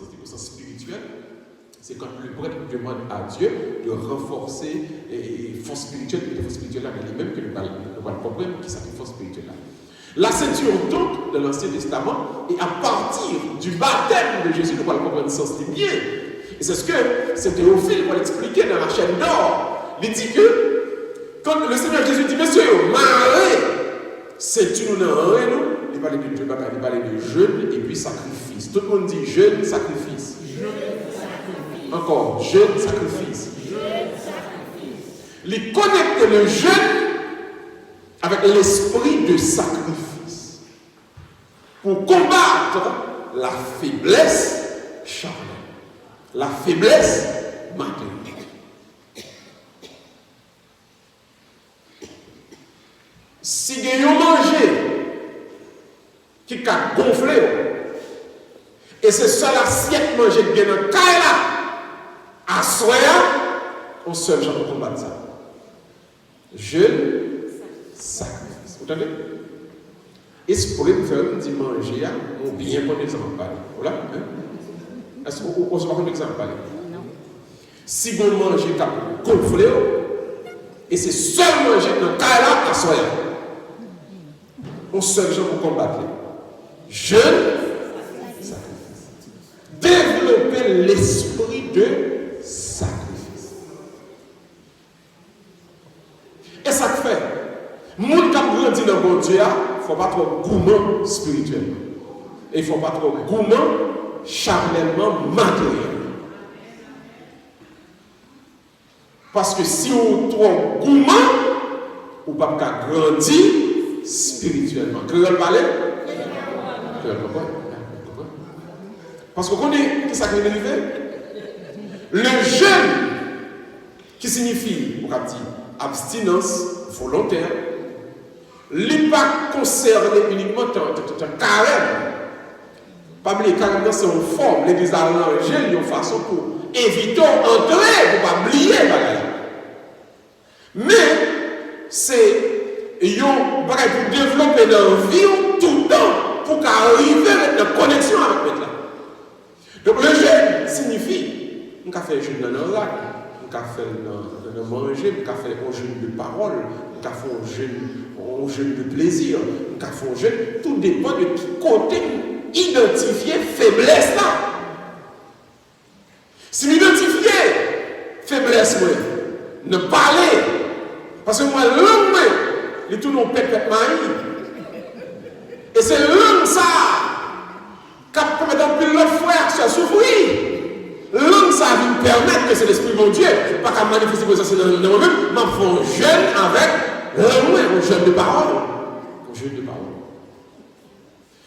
au sens spirituel, c'est quand le prêtre demande à Dieu de renforcer et force spirituelle, là, mais lui-même que nous allons comprendre qui c'est la force spirituelle là. La ceinture donc de l'Ancien Testament, et à partir du baptême de Jésus, nous allons comprendre le sens bien. Et c'est ce que c'est Théophile va l'expliquer dans la chaîne d'or. Il dit que quand le Seigneur Jésus dit, monsieur, marrez, ceinture nous, il parle de Dieu, il parle de jeûne et puis sacrifice. Tout le monde dit jeûne, sacrifice. Encore, jeûne, sacrifice. Il connecte le jeûne avec l'esprit de sacrifice pour combattre la faiblesse charnelle, la faiblesse matérielle. Si vous avez mangé qui a gonflé, et c'est seule assiette manger qui est dans le cas là, à soi, on seul genre pour combattre ça. Jeûne, sacrifice. Vous entendez? Et ce pour me faire dit manger, on bien bon exemple parler. Voilà? Est-ce qu'on se prend un exemple parler? Non. Si vous mangez cap gonflé, et c'est seul manger dans le cas là, à soi. On seul genre pour combattre. Jeûne, sacrifice. Développer l'esprit de sacrifice. Et ça fait, moun qui a grandi dans bon Dieu, il ne faut pas trop gourmand spirituellement. Et il ne faut pas trop gourmand charnellement matériellement. Parce que si on est trop gourmand, on ne peut pas grandir spirituellement. Créole parler? Parce qu'on connaît qui ça qui est arrivé? Le jeûne, qui signifie, on va dire, abstinence volontaire, l'impact concerne uniquement un carême. Pas oublier, carême, c'est une forme. L'église a arrangé une façon pour éviter d'entrer, pour ne pas oublier. Mais c'est pour développer leur vie tout le temps pour arriver à une connexion avec là. Donc le jeûne signifie, on peut faire un jeûne dans le lac, on peut faire dans manger, on peut faire un jeûne de parole, on peut faire un jeûne de plaisir, on peut faire un jeûne, tout dépend de qui côté identifier faiblesse là. Si m'identifier faiblesse, moi, ne parler, parce que moi, l'homme, les tout non pète et c'est l'homme ça qui permet d'emplir l'autre frère qui a souffert. L'homme ça va me permettre que c'est l'esprit de Dieu. Je ne vais pas manifester présence dans moi-même, mais je fais un jeûne avec l'homme, un jeûne de parole. Un jeûne de parole.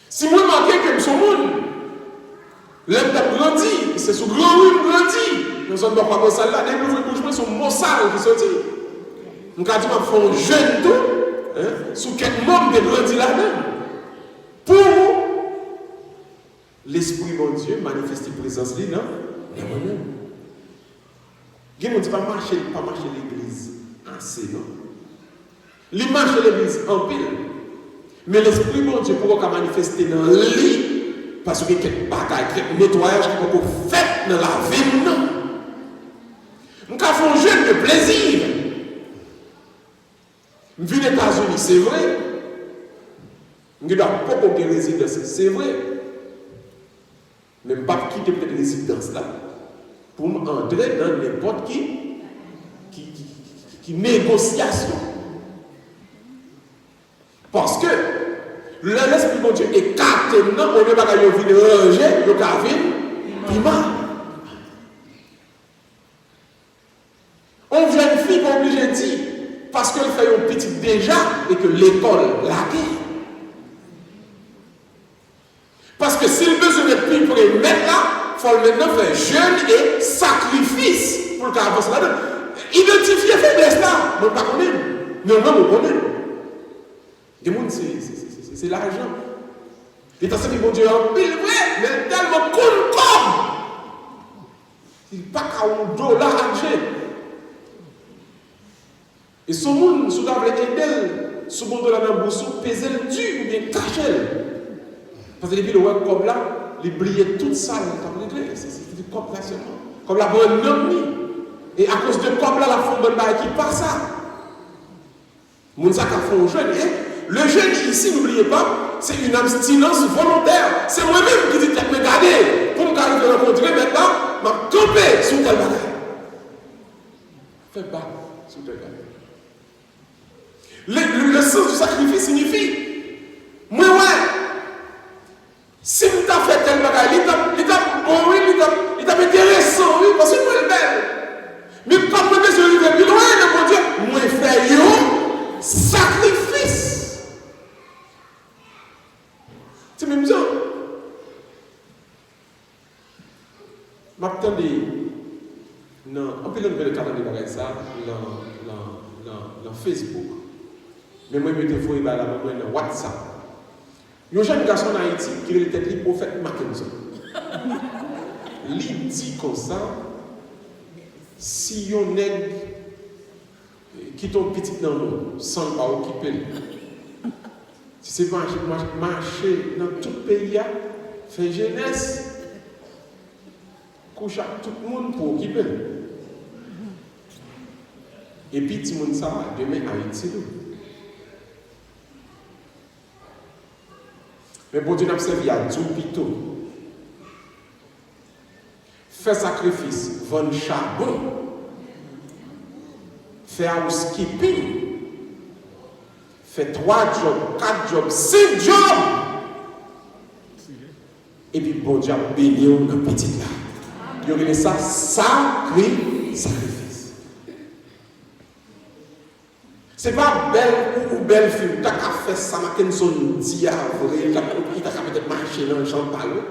Si moi je manque que je suis monde, l'homme t'a grandi, c'est sous grand oui, grandi. Nous sommes pas comme ça là, dès que vous bouge, c'est un mot sale qui sortit. Nous avons dit que je fais un jeûne tout, sous quel monde de grandi là-dedans. Pour l'Esprit de Dieu manifester présence là, non? Moi-même. Il ne dit pas marcher l'église assez, non? Il marche l'église en pile. Mais l'Esprit de Dieu pourra manifester dans lui parce que quelques bagages, quelques nettoyages qui peuvent faire dans la vie, non? Nous avons un jeûne de plaisir. Je vis aux États-Unis, c'est vrai. Je n'ai pas beaucoup de résidence, c'est vrai. Mais je ne vais pas quitter cette résidence là pour entrer dans n'importe qui négociation. Parce que l'Esprit de Dieu est capté maintenant, on ne va pas venir ranger, il va venir on vient une fille pas obligée de dire, parce qu'elle fait un petit déjà et que l'école l'a guerre. Parce que s'il besoin de plus pour le mettre là, il faut maintenant faire jeûne et sacrifice pour qu'il avance là-dedans. Identifier faiblesse là, on ne pas connaître. Non, on connaît. Des gens, c'est l'argent. Les personnes qui vont dire en pile, vrai, mais tellement cool comme. Il n'y a pas qu'un $, argent. Et ce monde, si vous avez aidé, ce monde là dans le bourse, peser le dur ou bien cacher. Parce que depuis le web comme là, oublié tout ça, c'est du cop là seulement. Comme la bonne homme. Et à cause de cop là, la femme bonne qui passe ça. Moun sa ka font jeûne. Et le jeûne ici, n'oubliez pas, c'est une abstinence volontaire. C'est moi-même qui dis, me garder, pour me arriver à rencontrer maintenant, m'a campé sous tel bagage. Fais pas sous tel bagage. Le sens du sacrifice signifie, moi ouais, si tu as fait tel bagage, il t'a bon, oui, il t'a intéressant, oui, parce que moi le belle. Mais comme je suis arrivé plus loin, mon Dieu, moi fais un sacrifice. C'est même ça. M'attendez, non, on peut le cadre de bagage ça dans Facebook. Mais moi, je me fais là dans WhatsApp. Il y a un jeune garçon en Haïti qui est le prophète Mackenzie. Il dit comme ça, si on est qui tombe petit dans l'eau, sans pas occuper. Si c'est marcher dans tout le pays, faire jeunesse, coucher tout le monde pour occuper. Et puis, tout le monde ça, demain, Haïti. Mais pour Dieu, il y a tout pito. Faire sacrifice, vendre charbon, faire housekeeping, faire 3 jobs, 4 jobs, 5 jobs. Et puis, bon Dieu, béni dans le petit là. Il y a ça, sacrifice. Ce n'est pas belle ou belle film. Tu as fait ça, Mackenzie dit à vrai, tu as peut-être marché dans le champ par là.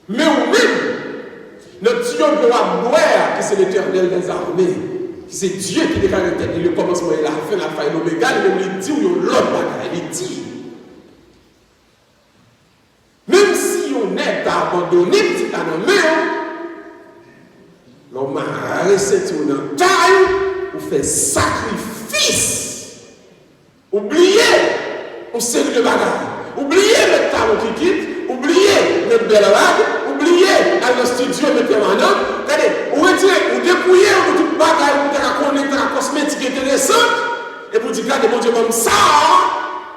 Mais oui, notre Dieu doit boire, qui c'est l'Éternel des armées, qui c'est Dieu qui déclare le commencement et la fin, la fin et l'oméga, il dit ou l'autre bagaille, il dit. Même si on est abandonné, petit à nos mains, l'homme a resté dans la taille. Ou faire sacrifice. Oubliez on série de bagages. Oubliez le talon qui quitte. Oubliez le bel rag. Oubliez à le studio le permanent. Regardez, ou retirez, ou dépouillez ou tout bagage, ou de connecter à cosmétique intéressante. Et vous dites, regardez, mon Dieu, comme ça,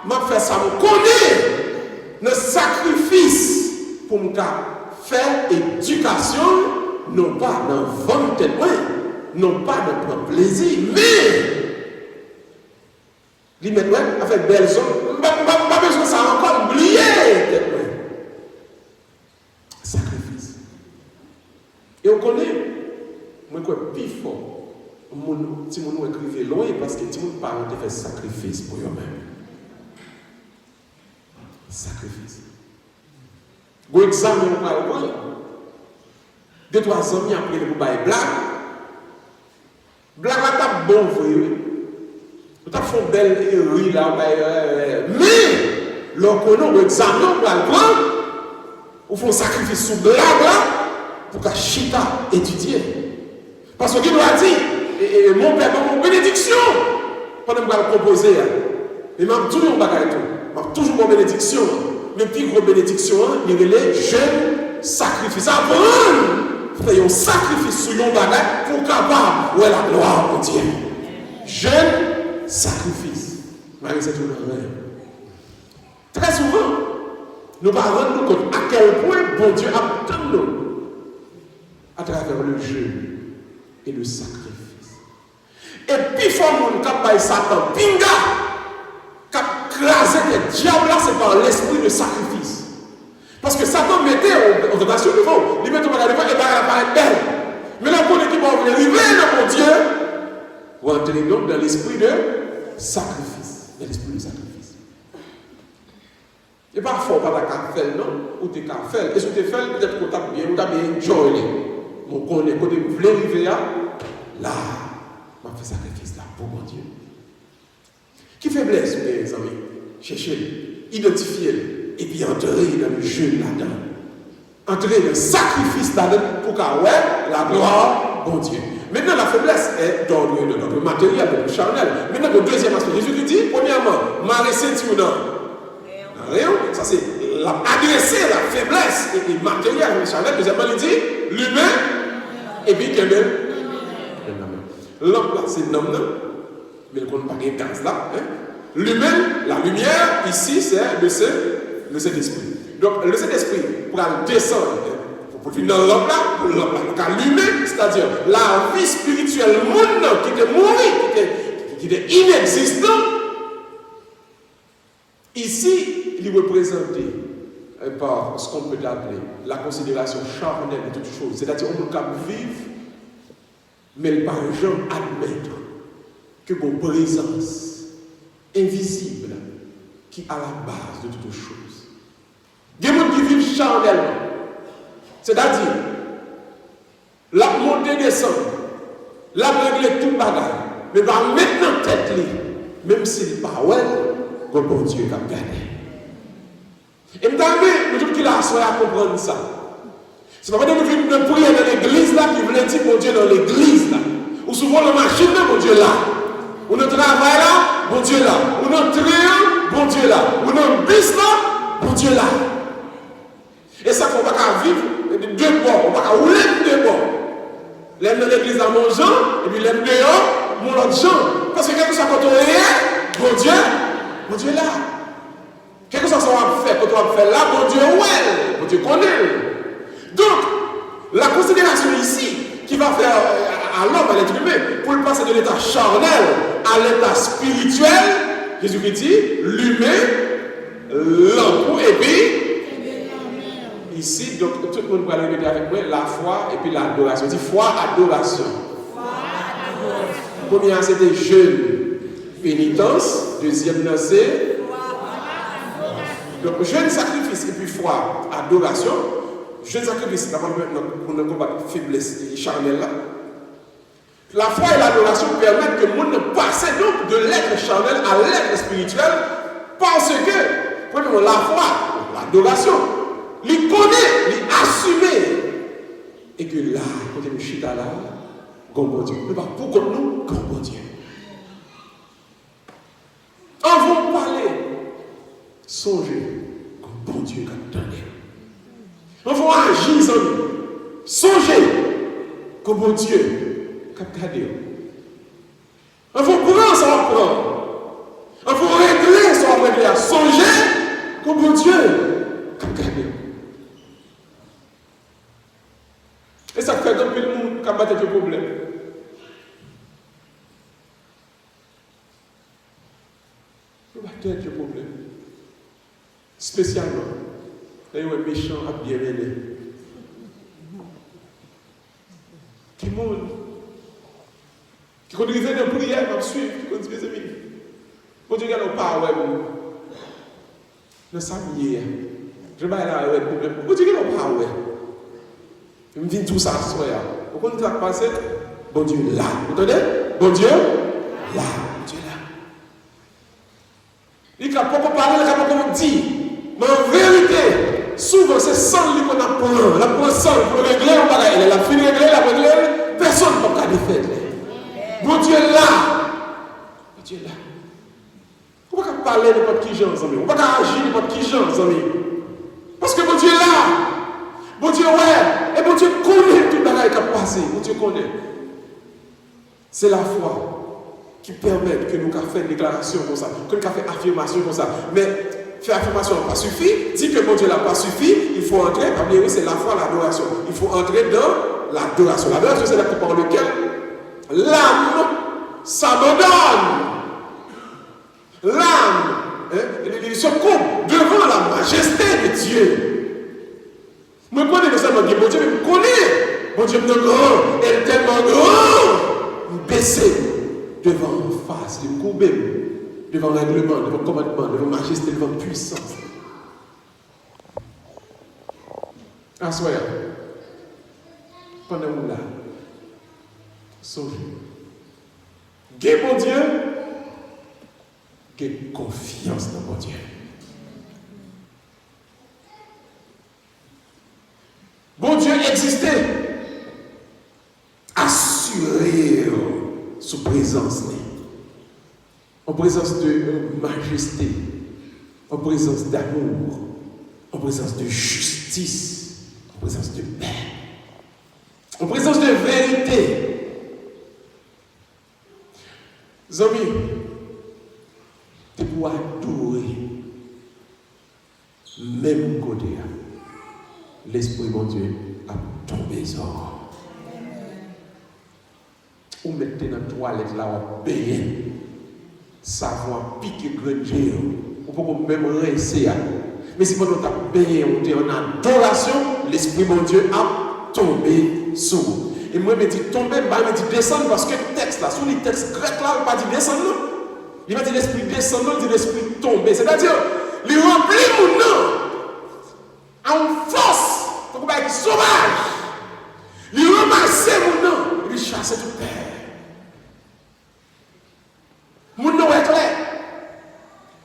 m'a fait ça, me connaît. Le sacrifice pour me faire éducation, non pas dans 20 témoins. Non pas de prendre plaisir, mais il met avec belles hommes, pas besoin de ça encore, oublier. Sacrifice. Et on connaît, moi, quoi, plus fort, si on écrivait loin, parce que si on parle de faire sacrifice pour eux-mêmes. Sacrifice. Vous examinez, on parle loin. 2-3 amis après le combat est blague. Blague à bon, vous voyez. Vous avez fait une belle rue là, mais, l'on connaît, l'examen, on va le prendre, ou font sacrifice sous blague là, pour qu'à chita étudier. Parce que Dieu doit dire, mon père, mon bénédiction, pendant que je vais le proposer, mais je toujours toujours mon bénédiction, mais plus grosse bénédiction, il y a les jeunes sacrifices. Apprendre! Faisons sacrifice sur nos bagages pour capable ouais la gloire de Dieu. Jeune sacrifice. Marie, c'est tout le rêve. Très souvent, nous ne rendons nous compte à quel point bon Dieu attend nous à travers le jeûne et le sacrifice. Et puis, il faut que nous capable Satan, pinga, cap craser les diables là, c'est par l'esprit de sacrifice. Parce que Satan mettait en tentation devant, il mettait en devant et il apparaît belle. Mais là, pour l'équipe, on veut arriver dans mon Dieu, vous entrez donc dans l'esprit de sacrifice. Dans l'esprit de sacrifice. Et parfois, pas la faire, non? Ou t'es qu'à faire. Et si tu fais, peut-être que tu as bien enjoyé. Mon connaît, quand tu veux arriver là, on va faire sacrifice là pour mon Dieu. Qui faiblesse, mes amis? Cherchez-le, identifiez-le. Et puis entrer dans le jeûne là-dedans. Entrer dans le sacrifice là-dedans pour qu'à la gloire, bon Dieu. Maintenant, la faiblesse est d'ordre de notre matériel, de notre charnel. Maintenant, le deuxième aspect, Jésus dit, premièrement, Marie Saint-Tiouna. Rien, ça c'est l'a adressé la faiblesse et matérielle, charnel. Deuxièmement, il dit l'humain, et puis qu'il y a l'homme là, c'est l'homme là, mais le compte pas de gaz là. Hein? L'humain, la lumière, ici, c'est le Saint-Esprit. Donc, le Saint-Esprit, pour aller descendre, pour venir dans l'homme là, pour l'homme là. Donc, l'humain, c'est-à-dire la vie spirituelle, le monde qui était mort, qui était inexistant, ici, il est représenté par ce qu'on peut appeler la considération charnelle de toutes choses. C'est-à-dire, on peut vivre, mais il ne peut jamais admettre que vos présence invisible qui est à la base de toutes choses. Il y a des gens qui vivent charnellement. C'est-à-dire, la montée descend, la règle tout bagaille, mais va maintenant tête li, même s'il n'est pas ouais, que bon Dieu va garder. Et je dis qu'il a à comprendre ça. C'est pas parce que nous venons prier dans l'église là qui voulait dire bon Dieu dans l'église là. Ou souvent la machine là, bon Dieu là. Ou notre travail là, bon Dieu là. Ou notre train, bon Dieu là. Ou notre bus là, bon Dieu là. Et ça, on ne va pas vivre de deux bords. On ne va pas rouler de deux bords. L'aime dans l'église à mon Jean, et puis l'aime dehors, mon autre Jean. Parce que quelque chose quand on est, bon Dieu là. Quelque chose qu'on va faire, quand on va faire là, bon Dieu ouais, bon Dieu connaît. Donc, la considération ici, qui va faire à l'homme, à l'être humain, pour le passer de l'état charnel à l'état spirituel, Jésus-Christ dit, l'humain, l'homme, et puis, ici, donc tout le monde va répéter avec moi, la foi et puis l'adoration. Il dit foi, adoration. Premier, c'était jeûne, pénitence. Deuxième, c'est donc jeûne, sacrifice, et puis foi, adoration. Jeûne, sacrifice, d'abord, on a combattu la faiblesse charnelle là. La foi et l'adoration permettent que le monde passe donc de l'être charnel à l'être spirituel parce que, premièrement, la foi, l'adoration, il connaît, il assume. Et que là, quand il chita là, bon Dieu. Mais pas pour nous, bon Dieu. On va parler, songez, bon Dieu, quand on va agir sans nous. Songez, bon Dieu, quand on va prendre, ça va prendre. On va régler, ça va régler. Songez, bon Dieu, quand et ça fait depuis le monde qui a battu le problème. Il va battre le problème. Spécialement, il y a un méchant à bien mener. Qui monde qui conduisait dans la prière, qui suivre, qui conduisait mes amis. Bon Dieu, il n'y a pas de problème. Le samedi, je vais aller à la problème. Bon Dieu, il n'y a pas de problème. Je me dis tout ça ce soir. Vous comprenez ce qui passe? Bon Dieu là. Vous entendez? Bon Dieu là. Bon Dieu là. Il n'y a pas de parler, il n'y a pas de dire. Mais en vérité, souvent c'est sans lui qu'on apprend. La prend sans pour régler, on va régler. La fin de régler, la régler, personne ne peut pas défaire. Bon Dieu là. Bon Dieu là. On ne peut pas parler de n'importe qui gens, amis. On ne peut pas agir de n'importe qui gens, amis. Parce que bon Dieu là. Bon Dieu, ouais, et bon Dieu connaît tout le bagage qui a passé. Bon Dieu connaît. C'est la foi qui permet que nous fassions une déclaration comme ça, que nous fassions une affirmation comme ça. Mais faire affirmation n'a pas suffi. Dire que bon Dieu n'a pas suffi, il faut entrer. Oui, c'est la foi, l'adoration. Il faut entrer dans l'adoration. L'adoration, c'est l'acte par lequel l'âme s'abandonne. L'âme, il se coupe devant la majesté de Dieu. Je me connais seulement que bon Dieu me connaît. Bon Dieu me grand, elle est tellement grand. Me baisser devant face, me courber devant le règlement, devant le commandement, devant la majesté, devant la puissance. Assoyez. Pendant que vous là, sauvez. Gain bon Dieu, gain confiance dans mon Dieu. Bon Dieu existait, assuré sous présence, en présence de majesté, en présence d'amour, en présence de justice, en présence de paix, en présence de vérité. Amis, tu peux adorer, même côté, l'Esprit de Dieu a tombé sur. Ou mettez dans la toilette là, ou payer, savoir piquer granger, ou pour même rester. Mais si pendant que tu as payé, on est en adoration, l'Esprit de Dieu a tombé sur vous. Et moi, je me dis tomber, je me dis descendre, parce que le texte là, sur les textes grecs là, il ne va pas dire descendre, non. Il va dire l'esprit descendre, il dit l'esprit tomber. C'est-à-dire, il remplit mon nom en force, pour qu'il soit sauvage. Il ramasse mon nom, il chasse tout terre. Mon nom est clair.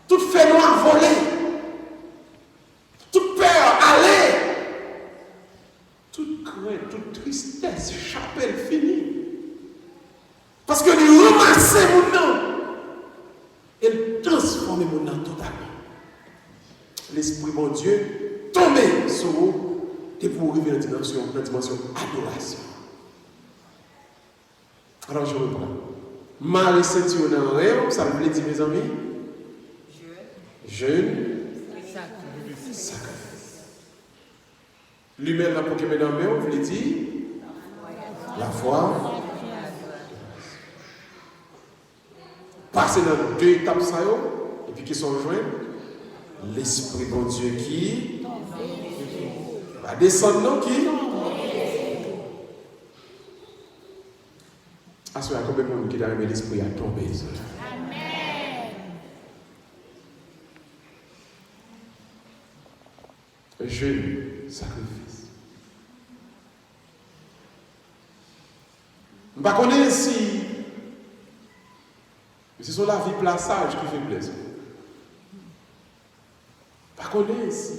Tout fait noir voler. Toute peur aller. Toute crainte, toute tristesse, chapelle finie. Parce que il ramasse mon nom. Il transforme mon nom totalement. L'Esprit de Dieu tombe sur vous et pour arriver dans la dimension adoration. Alors je reprends. Marie ceinture dans le rêve, ça veut dire mes amis? Jeûne, sacrifice. Lui-même, la Pokémon dans le rêve, vous dire la foi. Passer dans deux étapes, ça et puis qui sont joints. L'Esprit de Dieu qui va descendre, qui à ce moment-là, combien de monde qui a aimé l'Esprit a tombé. Amen. Jeûne, sacrifice. Je ne sais pas si ce sont la vie plaçage qui fait plaisir. Je ne sais pas si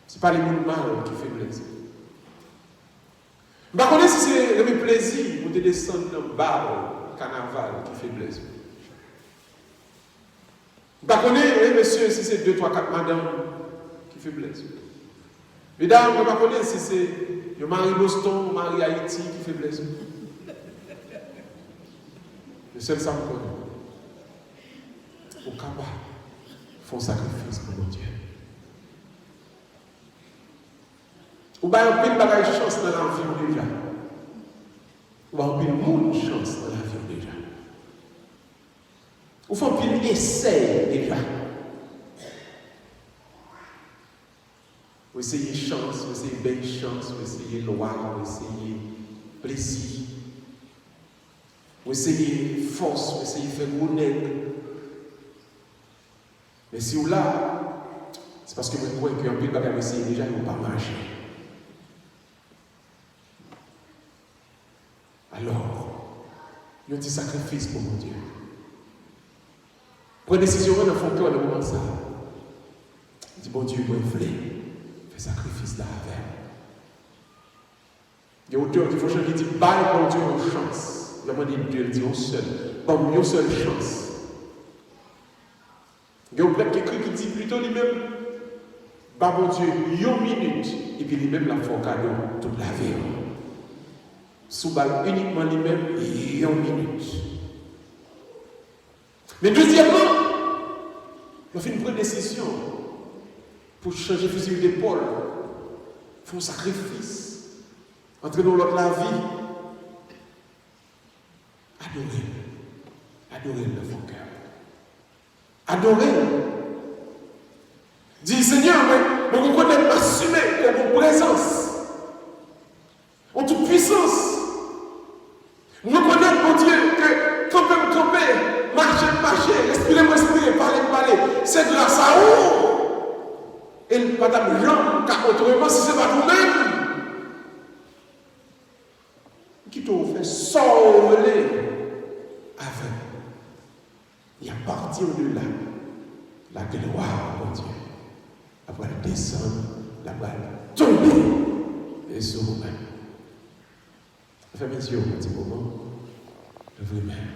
ce n'est pas les mondes mal qui fait plaisir. Je ne sais pas si c'est le plaisir de descendre dans le bar, le carnaval qui fait plaisir. Je ne sais pas, monsieur, si c'est 2, 3, 4 madames qui fait plaisir. Mesdames, je ne sais pas si c'est le mari Boston, le mari Haïti qui fait plaisir. Le seul ça me connaît. Au Kaba, font sacrifice pour mon Dieu. Ou bien on peut pas chance dans la vie déjà. Ou bien on peut une chance dans la vie déjà. Ou faut qu'il essaye déjà. Ou essayer chance, ou essayer belle chance, ou essayer loi, ou essayer plaisir. Ou essayer force, ou essayer faire honnête. Mais si vous là, c'est parce que vous croyez qu'un peu de bagages essayer déjà, ils ne vont pas marcher. Alors, il y a un petit sacrifice pour mon Dieu. Pour une décision, on a fait cœur le moment ça. Il dit, bon Dieu, moi, je voulais faire sacrifice là avec. Il y a auteur qui faut changer, qui dit, baille bon Dieu une chance. Il a demandé Dieu, il dit, on seul. Bon, une seule chance. Il y a un prêtre qui écrit, qui dit plutôt lui-même, bah bon Dieu, une minute, et puis lui-même la fait cadeau toute la vie. Sous-balle uniquement lui-même, une minute. Mais deuxièmement, il a fait une vraie décision pour changer fusil d'épaule, faire un sacrifice, entrer dans l'autre la vie. Adorez le fond cœur. Adorez. Dis Seigneur, mais vous connaissez m'assumer que vos présence, en toute puissance. Nous connaissons, mon Dieu, que camper, marcher, respirer, parler, c'est grâce à vous. Et madame Jean, car autrement, si ce n'est pas vous-même, qui t'a fait sauver avec. Et à partir de là, la gloire, mon Dieu, après elle descendre, la balle tomber et sur vous-même. Fermez les yeux un petit moment. Levez les mains.